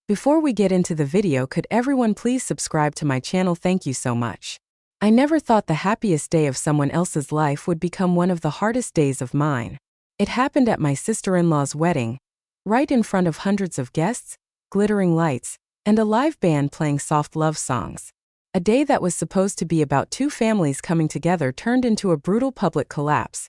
Before we get into the video, could everyone please subscribe to my channel? Thank you so much. I never thought the happiest day of someone else's life would become one of the hardest days of mine. It happened at my sister-in-law's wedding, right in front of hundreds of guests, glittering lights, and a live band playing soft love songs. A day that was supposed to be about two families coming together turned into a brutal public collapse,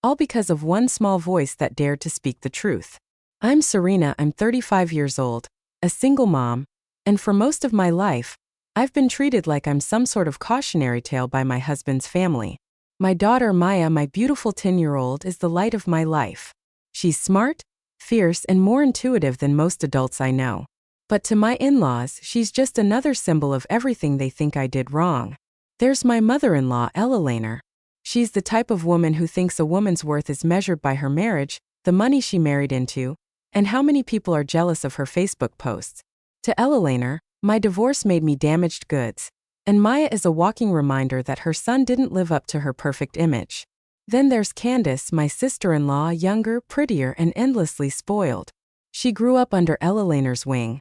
all because of one small voice that dared to speak the truth. I'm Serena, I'm 35 years old, a single mom, and for most of my life, I've been treated like I'm some sort of cautionary tale by my husband's family. My daughter Maya, my beautiful 10-year-old, is the light of my life. She's smart, fierce, and more intuitive than most adults I know. But to my in-laws, she's just another symbol of everything they think I did wrong. There's my mother-in-law, Ella. She's the type of woman who thinks a woman's worth is measured by her marriage, the money she married into, and how many people are jealous of her Facebook posts. To Ella, my divorce made me damaged goods, and Maya is a walking reminder that her son didn't live up to her perfect image. Then there's Candace, my sister-in-law, younger, prettier, and endlessly spoiled. She grew up under Ella's wing,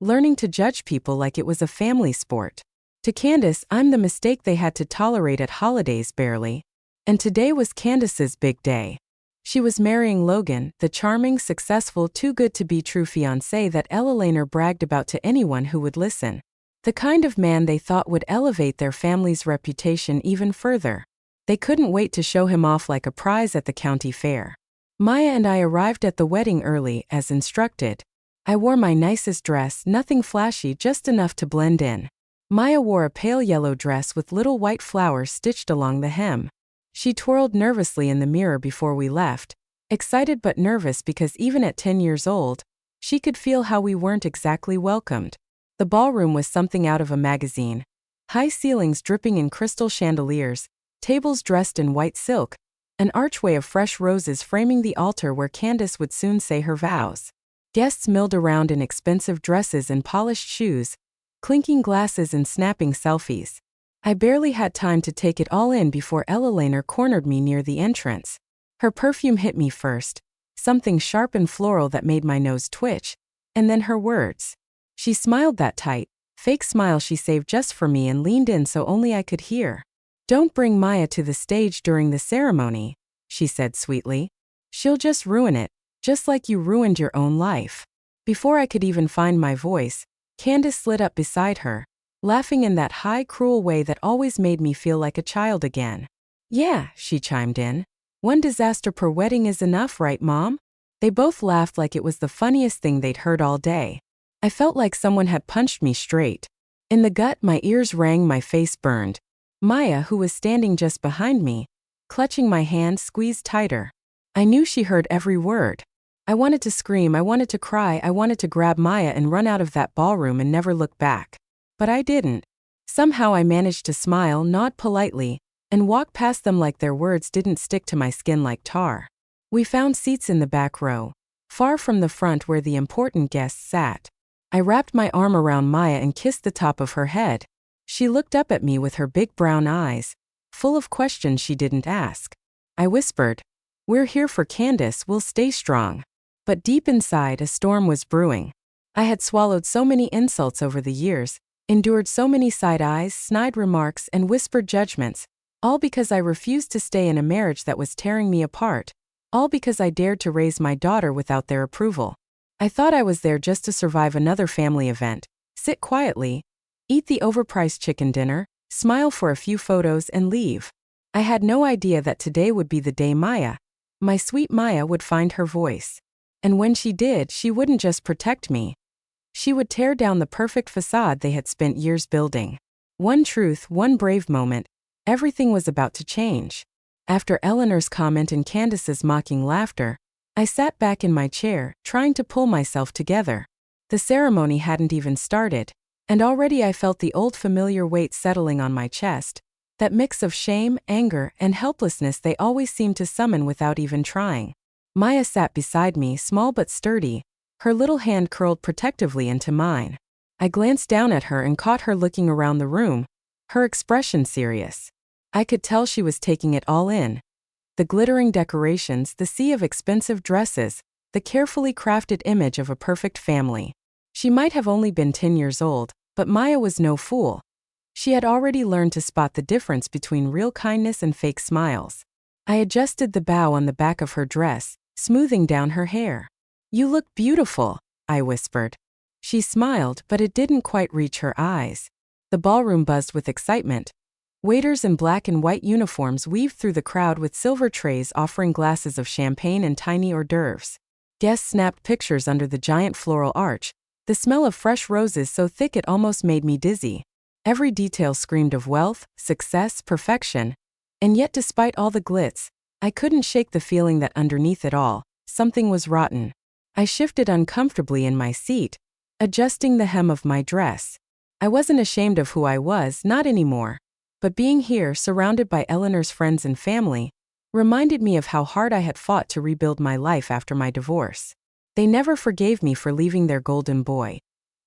learning to judge people like it was a family sport. To Candace, I'm the mistake they had to tolerate at holidays barely. And today was Candace's big day. She was marrying Logan, the charming, successful, too-good-to-be-true fiancé that Ella bragged about to anyone who would listen. The kind of man they thought would elevate their family's reputation even further. They couldn't wait to show him off like a prize at the county fair. Maya and I arrived at the wedding early, as instructed. I wore my nicest dress, nothing flashy, just enough to blend in. Maya wore a pale yellow dress with little white flowers stitched along the hem. She twirled nervously in the mirror before we left, excited but nervous because even at 10 years old, she could feel how we weren't exactly welcomed. The ballroom was something out of a magazine. High ceilings dripping in crystal chandeliers, tables dressed in white silk, an archway of fresh roses framing the altar where Candace would soon say her vows. Guests milled around in expensive dresses and polished shoes, clinking glasses and snapping selfies. I barely had time to take it all in before Ella cornered me near the entrance. Her perfume hit me first, something sharp and floral that made my nose twitch, and then her words. She smiled, that tight, fake smile she saved just for me, and leaned in so only I could hear. "Don't bring Maya to the stage during the ceremony," she said sweetly. "She'll just ruin it, just like you ruined your own life." Before I could even find my voice, Candace slid up beside her, laughing in that high, cruel way that always made me feel like a child again. "Yeah," she chimed in. "One disaster per wedding is enough, right, Mom?" They both laughed like it was the funniest thing they'd heard all day. I felt like someone had punched me straight in the gut. My ears rang, my face burned. Maya, who was standing just behind me, clutching my hand, squeezed tighter. I knew she heard every word. I wanted to scream, I wanted to cry, I wanted to grab Maya and run out of that ballroom and never look back. But I didn't. Somehow I managed to smile, nod politely, and walk past them like their words didn't stick to my skin like tar. We found seats in the back row, far from the front where the important guests sat. I wrapped my arm around Maya and kissed the top of her head. She looked up at me with her big brown eyes, full of questions she didn't ask. I whispered, "We're here for Candace, we'll stay strong." But deep inside, a storm was brewing. I had swallowed so many insults over the years, endured so many side eyes, snide remarks, and whispered judgments, all because I refused to stay in a marriage that was tearing me apart, all because I dared to raise my daughter without their approval. I thought I was there just to survive another family event, sit quietly, eat the overpriced chicken dinner, smile for a few photos, and leave. I had no idea that today would be the day Maya, my sweet Maya, would find her voice. And when she did, she wouldn't just protect me. She would tear down the perfect facade they had spent years building. One truth, one brave moment, everything was about to change. After Eleanor's comment and Candace's mocking laughter, I sat back in my chair, trying to pull myself together. The ceremony hadn't even started, and already I felt the old familiar weight settling on my chest, that mix of shame, anger, and helplessness they always seemed to summon without even trying. Maya sat beside me, small but sturdy, her little hand curled protectively into mine. I glanced down at her and caught her looking around the room, her expression serious. I could tell she was taking it all in. The glittering decorations, the sea of expensive dresses, the carefully crafted image of a perfect family. She might have only been 10 years old, but Maya was no fool. She had already learned to spot the difference between real kindness and fake smiles. I adjusted the bow on the back of her dress, smoothing down her hair. "You look beautiful," I whispered. She smiled, but it didn't quite reach her eyes. The ballroom buzzed with excitement. Waiters in black and white uniforms weaved through the crowd with silver trays offering glasses of champagne and tiny hors d'oeuvres. Guests snapped pictures under the giant floral arch, the smell of fresh roses so thick it almost made me dizzy. Every detail screamed of wealth, success, perfection. And yet despite all the glitz, I couldn't shake the feeling that underneath it all, something was rotten. I shifted uncomfortably in my seat, adjusting the hem of my dress. I wasn't ashamed of who I was, not anymore. But being here, surrounded by Eleanor's friends and family, reminded me of how hard I had fought to rebuild my life after my divorce. They never forgave me for leaving their golden boy.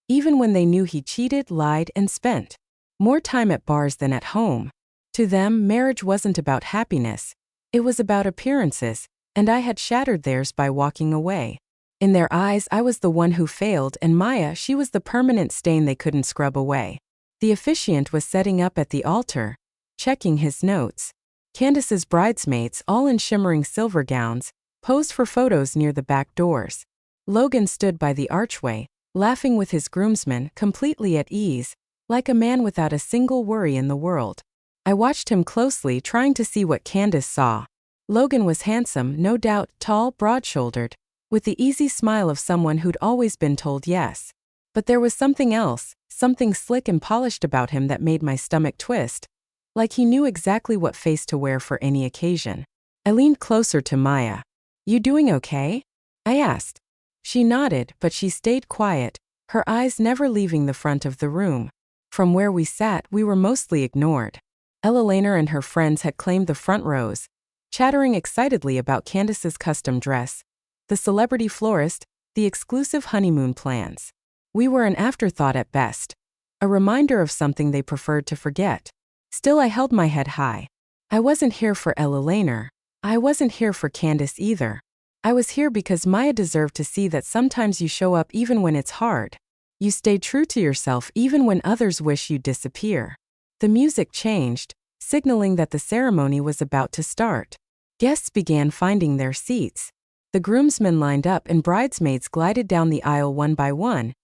Even when they knew he cheated, lied, and spent more time at bars than at home. To them, marriage wasn't about happiness. It was about appearances, and I had shattered theirs by walking away. In their eyes, I was the one who failed, and Maya, she was the permanent stain they couldn't scrub away. The officiant was setting up at the altar, checking his notes. Candace's bridesmaids, all in shimmering silver gowns, posed for photos near the back doors. Logan stood by the archway, laughing with his groomsmen, completely at ease, like a man without a single worry in the world. I watched him closely, trying to see what Candace saw. Logan was handsome, no doubt, tall, broad-shouldered, with the easy smile of someone who'd always been told yes. But there was something else, something slick and polished about him that made my stomach twist, like he knew exactly what face to wear for any occasion. I leaned closer to Maya. "You doing okay?" I asked. She nodded, but she stayed quiet, her eyes never leaving the front of the room. From where we sat, we were mostly ignored. Eleanor and her friends had claimed the front rows, chattering excitedly about Candace's custom dress, the celebrity florist, the exclusive honeymoon plans. We were an afterthought at best, a reminder of something they preferred to forget. Still, I held my head high. I wasn't here for Eleanor. I wasn't here for Candace either. I was here because Maya deserved to see that sometimes you show up even when it's hard. You stay true to yourself even when others wish you'd disappear. The music changed, signaling that the ceremony was about to start. Guests began finding their seats. The groomsmen lined up and bridesmaids glided down the aisle one by one,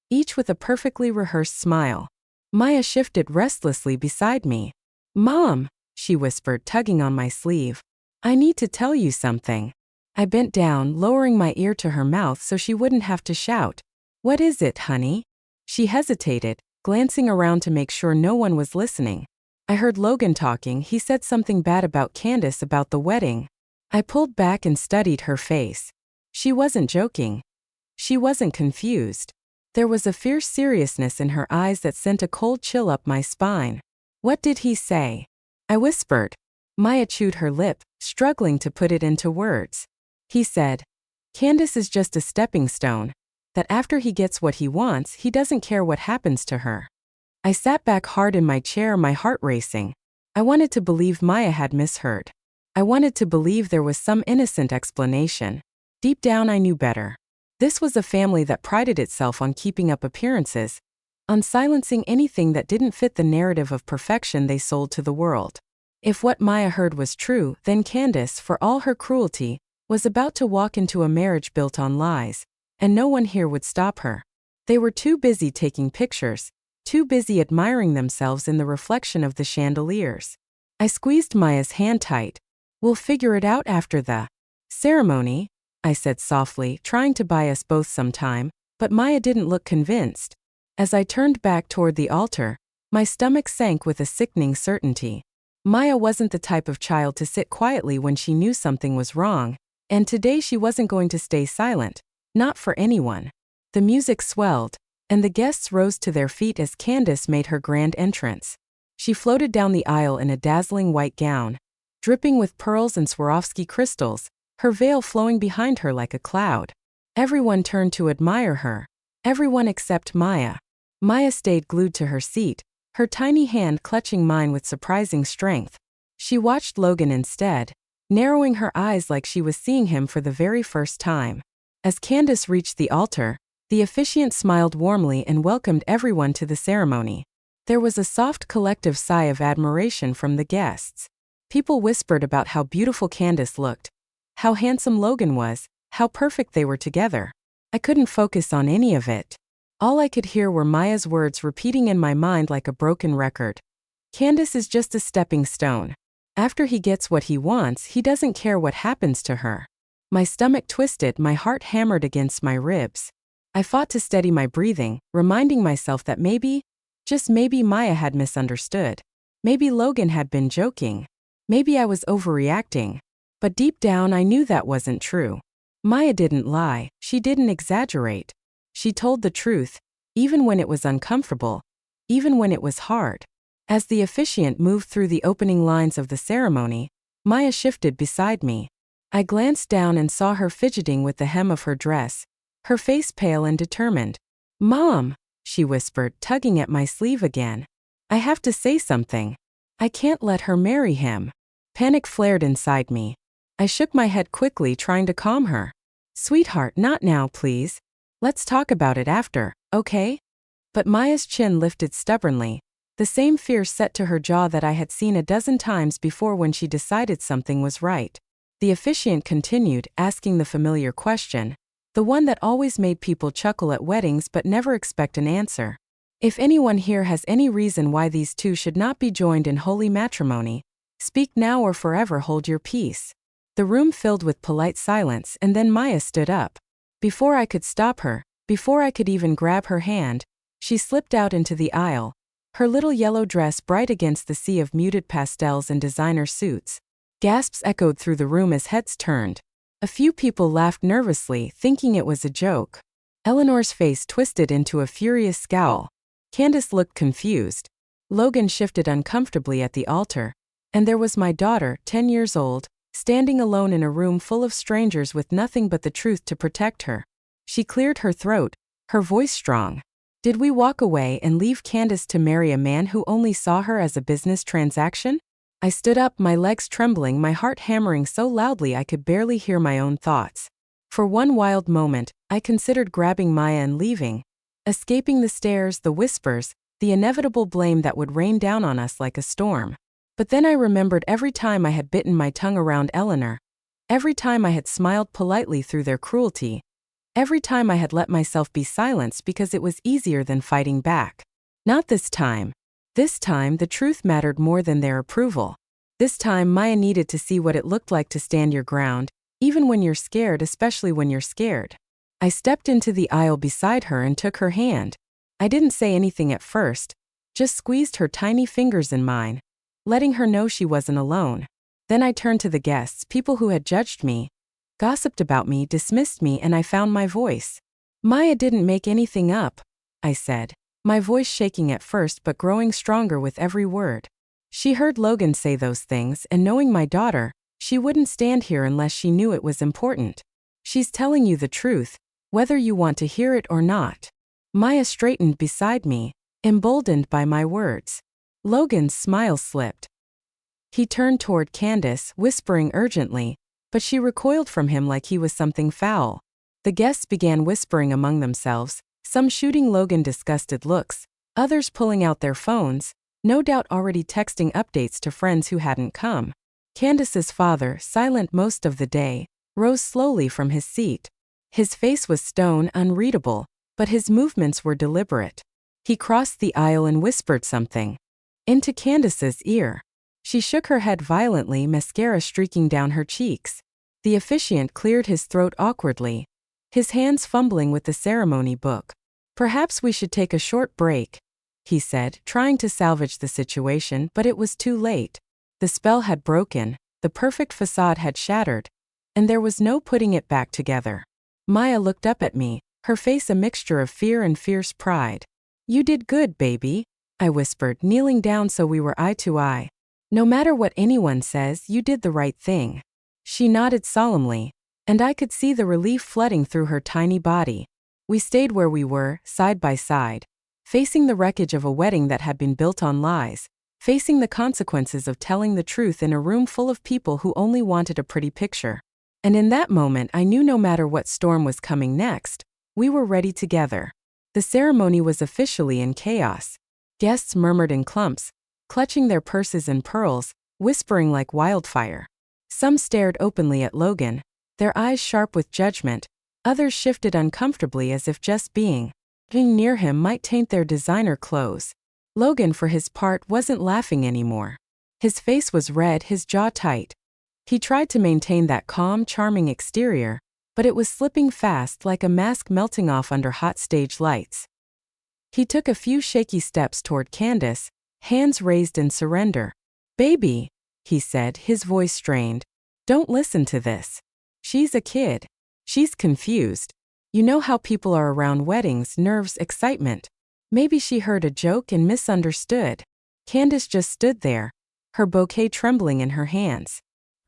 each with a perfectly rehearsed smile. Maya shifted restlessly beside me. "Mom," she whispered, tugging on my sleeve. "I need to tell you something." I bent down, lowering my ear to her mouth so she wouldn't have to shout. "What is it, honey?" She hesitated, glancing around to make sure no one was listening. "I heard Logan talking. He said something bad about Candace about the wedding." I pulled back and studied her face. She wasn't joking. She wasn't confused. There was a fierce seriousness in her eyes that sent a cold chill up my spine. "What did he say?" I whispered. Maya chewed her lip, struggling to put it into words. "He said, Candace is just a stepping stone, that after he gets what he wants, he doesn't care what happens to her." I sat back hard in my chair, my heart racing. I wanted to believe Maya had misheard. I wanted to believe there was some innocent explanation. Deep down, I knew better. This was a family that prided itself on keeping up appearances, on silencing anything that didn't fit the narrative of perfection they sold to the world. If what Maya heard was true, then Candace, for all her cruelty, was about to walk into a marriage built on lies, and no one here would stop her. They were too busy taking pictures, too busy admiring themselves in the reflection of the chandeliers. I squeezed Maya's hand tight. "We'll figure it out after the ceremony," I said softly, trying to buy us both some time, but Maya didn't look convinced. As I turned back toward the altar, my stomach sank with a sickening certainty. Maya wasn't the type of child to sit quietly when she knew something was wrong, and today she wasn't going to stay silent, not for anyone. The music swelled, and the guests rose to their feet as Candace made her grand entrance. She floated down the aisle in a dazzling white gown, dripping with pearls and Swarovski crystals, her veil flowing behind her like a cloud. Everyone turned to admire her. Everyone except Maya. Maya stayed glued to her seat, her tiny hand clutching mine with surprising strength. She watched Logan instead, narrowing her eyes like she was seeing him for the very first time. As Candace reached the altar, The officiant smiled warmly and welcomed everyone to the ceremony. There was a soft collective sigh of admiration from the guests. People whispered about how beautiful Candace looked, how handsome Logan was, how perfect they were together. I couldn't focus on any of it. All I could hear were Maya's words repeating in my mind like a broken record. Candace is just a stepping stone. After he gets what he wants, he doesn't care what happens to her. My stomach twisted, my heart hammered against my ribs. I fought to steady my breathing, reminding myself that maybe, just maybe, Maya had misunderstood. Maybe Logan had been joking. Maybe I was overreacting. But deep down I knew that wasn't true. Maya didn't lie, she didn't exaggerate. She told the truth, even when it was uncomfortable, even when it was hard. As the officiant moved through the opening lines of the ceremony, Maya shifted beside me. I glanced down and saw her fidgeting with the hem of her dress, her face pale and determined. "Mom," she whispered, tugging at my sleeve again. "I have to say something. I can't let her marry him." Panic flared inside me. I shook my head quickly, trying to calm her. "Sweetheart, not now, please. Let's talk about it after, okay?" But Maya's chin lifted stubbornly, the same fear set to her jaw that I had seen a dozen times before when she decided something was right. The officiant continued, asking the familiar question, the one that always made people chuckle at weddings but never expect an answer. "If anyone here has any reason why these two should not be joined in holy matrimony, speak now or forever hold your peace." The room filled with polite silence, and then Maya stood up. Before I could stop her, before I could even grab her hand, she slipped out into the aisle, her little yellow dress bright against the sea of muted pastels and designer suits. Gasps echoed through the room as heads turned. A few people laughed nervously, thinking it was a joke. Eleanor's face twisted into a furious scowl. Candace looked confused. Logan shifted uncomfortably at the altar. And there was my daughter, 10 years old, standing alone in a room full of strangers with nothing but the truth to protect her. She cleared her throat, her voice strong. "Did we walk away and leave Candace to marry a man who only saw her as a business transaction?" I stood up, my legs trembling, my heart hammering so loudly I could barely hear my own thoughts. For one wild moment, I considered grabbing Maya and leaving, escaping the stares, the whispers, the inevitable blame that would rain down on us like a storm. But then I remembered every time I had bitten my tongue around Eleanor, every time I had smiled politely through their cruelty, every time I had let myself be silenced because it was easier than fighting back. Not this time. This time the truth mattered more than their approval. This time Maya needed to see what it looked like to stand your ground, even when you're scared, especially when you're scared. I stepped into the aisle beside her and took her hand. I didn't say anything at first, just squeezed her tiny fingers in mine, letting her know she wasn't alone. Then I turned to the guests, people who had judged me, gossiped about me, dismissed me, and I found my voice. "Maya didn't make anything up," I said, my voice shaking at first but growing stronger with every word. "She heard Logan say those things, and knowing my daughter, she wouldn't stand here unless she knew it was important. She's telling you the truth, whether you want to hear it or not." Maya straightened beside me, emboldened by my words. Logan's smile slipped. He turned toward Candace, whispering urgently, but she recoiled from him like he was something foul. The guests began whispering among themselves, some shooting Logan disgusted looks, others pulling out their phones, no doubt already texting updates to friends who hadn't come. Candace's father, silent most of the day, rose slowly from his seat. His face was stone, unreadable, but his movements were deliberate. He crossed the aisle and whispered something into Candace's ear. She shook her head violently, mascara streaking down her cheeks. The officiant cleared his throat awkwardly, his hands fumbling with the ceremony book. "Perhaps we should take a short break," he said, trying to salvage the situation, but it was too late. The spell had broken, the perfect facade had shattered, and there was no putting it back together. Maya looked up at me, her face a mixture of fear and fierce pride. "You did good, baby," I whispered, kneeling down so we were eye to eye. "No matter what anyone says, you did the right thing." She nodded solemnly, and I could see the relief flooding through her tiny body. We stayed where we were, side by side, facing the wreckage of a wedding that had been built on lies, facing the consequences of telling the truth in a room full of people who only wanted a pretty picture. And in that moment I knew no matter what storm was coming next, We were ready together. The ceremony was officially in chaos. Guests murmured in clumps, clutching their purses and pearls, whispering like wildfire. Some stared openly at Logan, their eyes sharp with judgment. Others shifted uncomfortably as if just being near him might taint their designer clothes. Logan, for his part, wasn't laughing anymore. His face was red, his jaw tight. He tried to maintain that calm, charming exterior, but it was slipping fast like a mask melting off under hot stage lights. He took a few shaky steps toward Candace, hands raised in surrender. "Baby," he said, his voice strained. "Don't listen to this. She's a kid. She's confused. You know how people are around weddings, nerves, excitement. Maybe she heard a joke and misunderstood." Candace just stood there, her bouquet trembling in her hands.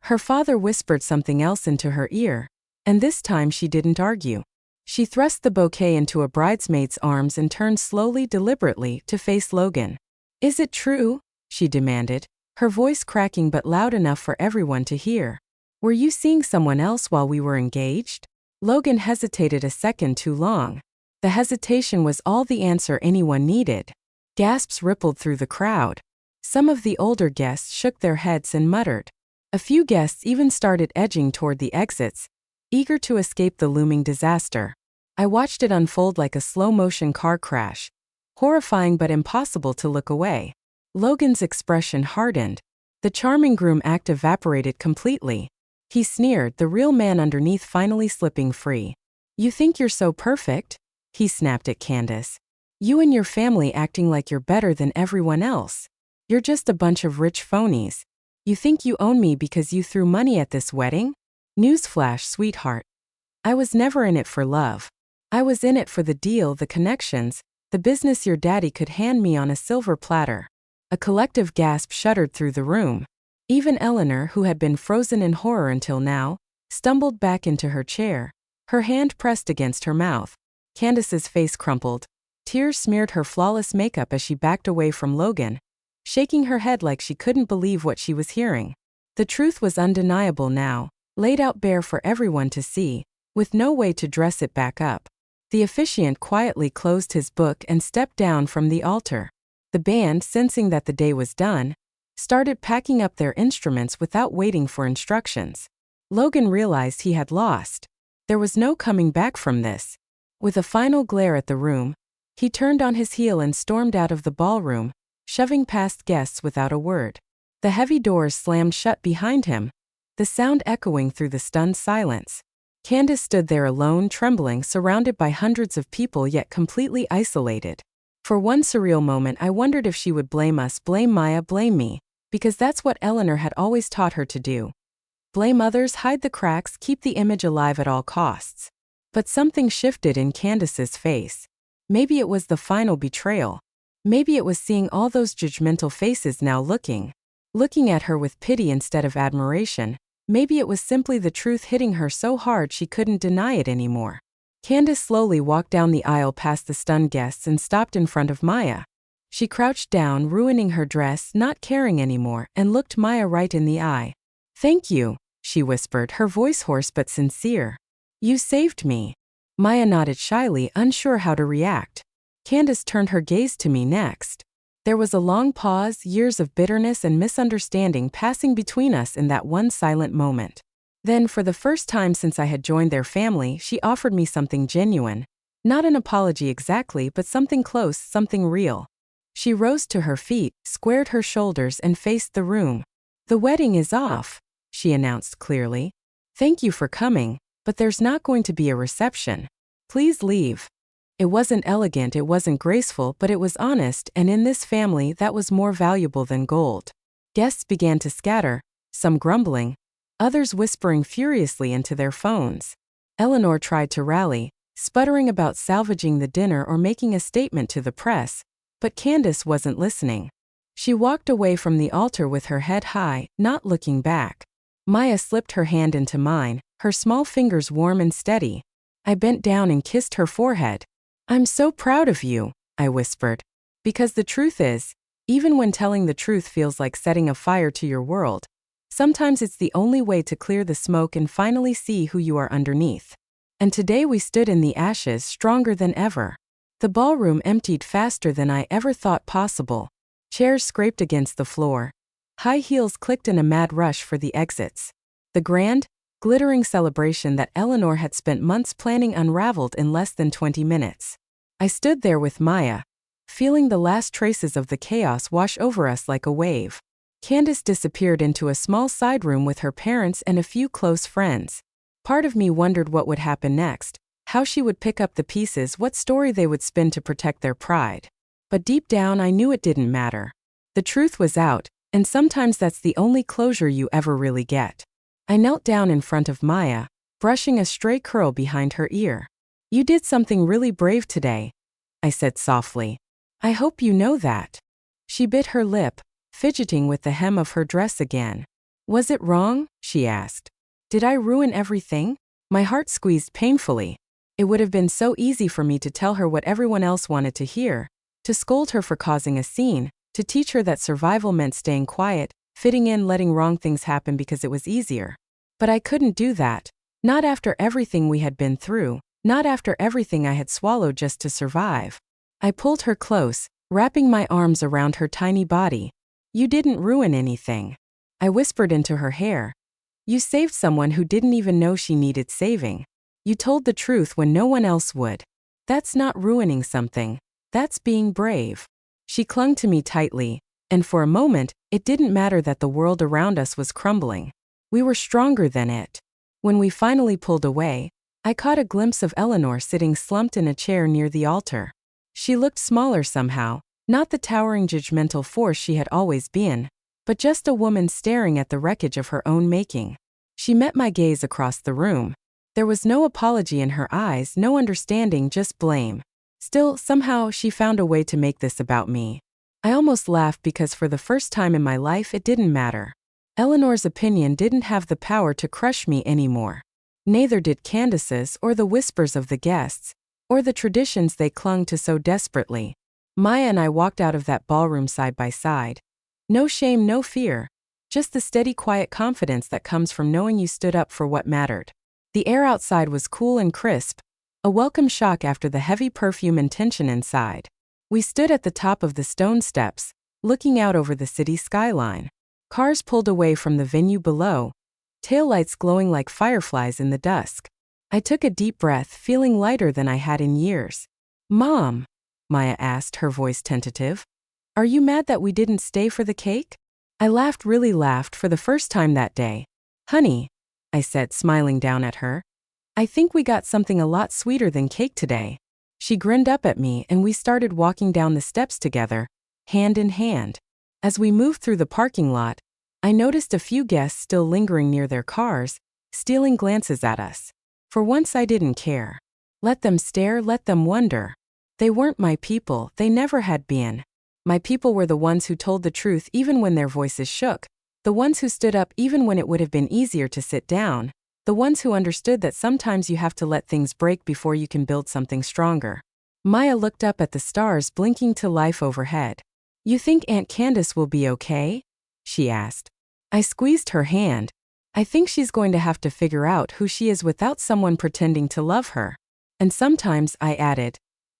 Her father whispered something else into her ear, and this time she didn't argue. She thrust the bouquet into a bridesmaid's arms and turned slowly, deliberately, to face Logan. "Is it true?" she demanded, her voice cracking but loud enough for everyone to hear. "Were you seeing someone else while we were engaged?" Logan hesitated a second too long. The hesitation was all the answer anyone needed. Gasps rippled through the crowd. Some of the older guests shook their heads and muttered. A few guests even started edging toward the exits, eager to escape the looming disaster. I watched it unfold like a slow-motion car crash. Horrifying but impossible to look away. Logan's expression hardened. The charming groom act evaporated completely. He sneered, the real man underneath finally slipping free. "You think you're so perfect?" he snapped at Candace. "You and your family acting like you're better than everyone else. You're just a bunch of rich phonies. You think you own me because you threw money at this wedding? Newsflash, sweetheart. I was never in it for love. I was in it for the deal, the connections, the business your daddy could hand me on a silver platter." A collective gasp shuddered through the room. Even Eleanor, who had been frozen in horror until now, stumbled back into her chair, her hand pressed against her mouth. Candace's face crumpled. Tears smeared her flawless makeup as she backed away from Logan, shaking her head like she couldn't believe what she was hearing. The truth was undeniable now, laid out bare for everyone to see, with no way to dress it back up. The officiant quietly closed his book and stepped down from the altar. The band, sensing that the day was done, started packing up their instruments without waiting for instructions. Logan realized he had lost. There was no coming back from this. With a final glare at the room, he turned on his heel and stormed out of the ballroom, shoving past guests without a word. The heavy doors slammed shut behind him, the sound echoing through the stunned silence. Candace stood there alone, trembling, surrounded by hundreds of people yet completely isolated. For one surreal moment I wondered if she would blame us, blame Maya, blame me, because that's what Eleanor had always taught her to do. Blame others, hide the cracks, keep the image alive at all costs. But something shifted in Candace's face. Maybe it was the final betrayal. Maybe it was seeing all those judgmental faces now looking at her with pity instead of admiration. Maybe it was simply the truth hitting her so hard she couldn't deny it anymore. Candace slowly walked down the aisle past the stunned guests and stopped in front of Maya. She crouched down, ruining her dress, not caring anymore, and looked Maya right in the eye. "Thank you," she whispered, her voice hoarse but sincere. "You saved me." Maya nodded shyly, unsure how to react. Candace turned her gaze to me next. There was a long pause, years of bitterness and misunderstanding passing between us in that one silent moment. Then, for the first time since I had joined their family, she offered me something genuine. Not an apology exactly, but something close, something real. She rose to her feet, squared her shoulders, and faced the room. "The wedding is off," she announced clearly. "Thank you for coming, but there's not going to be a reception. Please leave." It wasn't elegant, it wasn't graceful, but it was honest, and in this family that was more valuable than gold. Guests began to scatter, some grumbling, others whispering furiously into their phones. Eleanor tried to rally, sputtering about salvaging the dinner or making a statement to the press, but Candace wasn't listening. She walked away from the altar with her head high, not looking back. Maya slipped her hand into mine, her small fingers warm and steady. I bent down and kissed her forehead. "I'm so proud of you," I whispered. Because the truth is, even when telling the truth feels like setting a fire to your world, sometimes it's the only way to clear the smoke and finally see who you are underneath. And today we stood in the ashes stronger than ever. The ballroom emptied faster than I ever thought possible. Chairs scraped against the floor. High heels clicked in a mad rush for the exits. The grand, glittering celebration that Eleanor had spent months planning unraveled in less than 20 minutes. I stood there with Maya, feeling the last traces of the chaos wash over us like a wave. Candace disappeared into a small side room with her parents and a few close friends. Part of me wondered what would happen next, how she would pick up the pieces, what story they would spin to protect their pride. But deep down I knew it didn't matter. The truth was out, and sometimes that's the only closure you ever really get. I knelt down in front of Maya, brushing a stray curl behind her ear. "You did something really brave today," I said softly. "I hope you know that." She bit her lip, fidgeting with the hem of her dress again. "Was it wrong?" she asked. "Did I ruin everything?" My heart squeezed painfully. It would have been so easy for me to tell her what everyone else wanted to hear, to scold her for causing a scene, to teach her that survival meant staying quiet, fitting in, letting wrong things happen because it was easier. But I couldn't do that. Not after everything we had been through, not after everything I had swallowed just to survive. I pulled her close, wrapping my arms around her tiny body. "You didn't ruin anything," I whispered into her hair. "You saved someone who didn't even know she needed saving. You told the truth when no one else would. That's not ruining something. That's being brave." She clung to me tightly, and for a moment, it didn't matter that the world around us was crumbling. We were stronger than it. When we finally pulled away, I caught a glimpse of Eleanor sitting slumped in a chair near the altar. She looked smaller somehow, not the towering judgmental force she had always been, but just a woman staring at the wreckage of her own making. She met my gaze across the room. There was no apology in her eyes, no understanding, just blame. Still, somehow, she found a way to make this about me. I almost laughed because for the first time in my life it didn't matter. Eleanor's opinion didn't have the power to crush me anymore. Neither did Candace's or the whispers of the guests, or the traditions they clung to so desperately. Maya and I walked out of that ballroom side by side. No shame, no fear. Just the steady, quiet confidence that comes from knowing you stood up for what mattered. The air outside was cool and crisp, a welcome shock after the heavy perfume and tension inside. We stood at the top of the stone steps, looking out over the city skyline. Cars pulled away from the venue below, taillights glowing like fireflies in the dusk. I took a deep breath, feeling lighter than I had in years. "Mom," Maya asked, her voice tentative, "are you mad that we didn't stay for the cake?" I laughed, really laughed for the first time that day. "Honey," I said, smiling down at her, "I think we got something a lot sweeter than cake today." She grinned up at me and we started walking down the steps together, hand in hand. As we moved through the parking lot, I noticed a few guests still lingering near their cars, stealing glances at us. For once I didn't care. Let them stare, let them wonder. They weren't my people, they never had been. My people were the ones who told the truth even when their voices shook, the ones who stood up even when it would have been easier to sit down, the ones who understood that sometimes you have to let things break before you can build something stronger. Maya looked up at the stars blinking to life overhead. "You think Aunt Candace will be okay?" she asked. I squeezed her hand. "I think she's going to have to figure out who she is without someone pretending to love her." And sometimes, I added,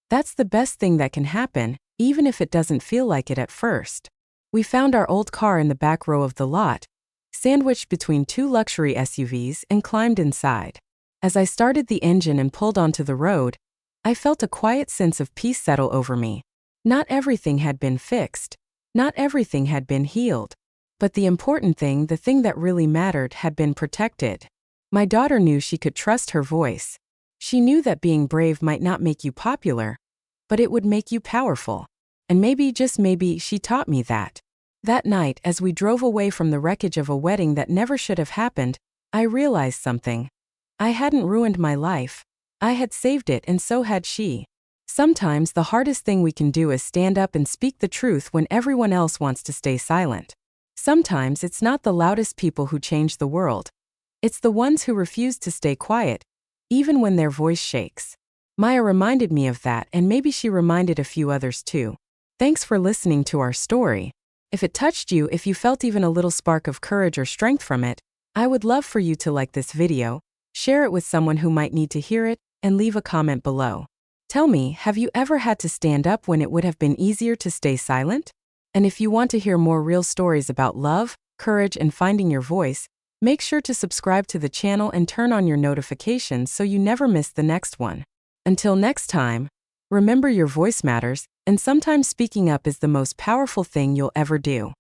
that's the best thing that can happen, even if it doesn't feel like it at first. We found our old car in the back row of the lot, sandwiched between two luxury SUVs, and climbed inside. As I started the engine and pulled onto the road, I felt a quiet sense of peace settle over me. Not everything had been fixed. Not everything had been healed. But the important thing, the thing that really mattered, had been protected. My daughter knew she could trust her voice. She knew that being brave might not make you popular, but it would make you powerful. And maybe, just maybe, she taught me that. That night, as we drove away from the wreckage of a wedding that never should have happened, I realized something. I hadn't ruined my life. I had saved it, and so had she. Sometimes the hardest thing we can do is stand up and speak the truth when everyone else wants to stay silent. Sometimes it's not the loudest people who change the world. It's the ones who refuse to stay quiet, even when their voice shakes. Maya reminded me of that, and maybe she reminded a few others too. Thanks for listening to our story. If it touched you, if you felt even a little spark of courage or strength from it, I would love for you to like this video, Share it with someone who might need to hear it, and leave a comment below. Tell me, have you ever had to stand up when it would have been easier to stay silent? And if you want to hear more real stories about love, courage, and finding your voice, make sure to subscribe to the channel and turn on your notifications so you never miss the next one. Until next time, remember your voice matters, and sometimes speaking up is the most powerful thing you'll ever do.